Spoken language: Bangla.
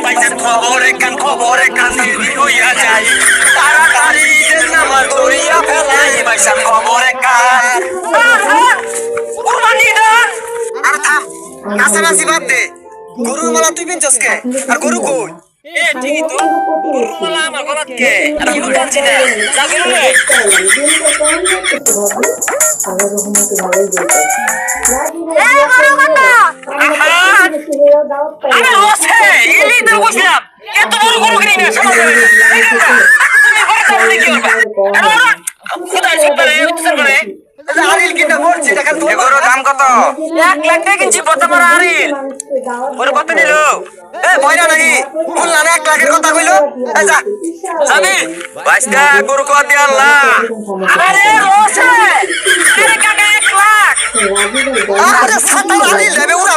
ভাইজান খবর কান হইয়া যায় তাড়াতাড়ি নামাজ ধরিয়া ফেলাই ভাইজান খবর কান কুরবানি দান আর থাম নাচানাচি বাদ দে গরুর মালা তুই পিনছস কে আর গরু কই এ ঠিকই তো গরুর মালা আমার গলাত কে আর আমি টানছি না যা গরু রে আমি লসে ইলি তো বসলাম এত বড় গরু কিনি না সমাজ তুমি ঘরে যাও নাকি করবা খোদার সুপারে সুপারে আরিল কিনা করছি দেখেন তো গরুর দাম কত 1 লাখ টাকা কিনছি বর্তমান আরিল ওর কত নিল এ ময়না নাকি বললা না 1 লাখের কথা কইলো এই যা জানি বাইস্তা গরু কত দি আল্লাহ আরে লসে আরে কাকা 1 লাখ আরে সাতা আরিল দেবে উড়া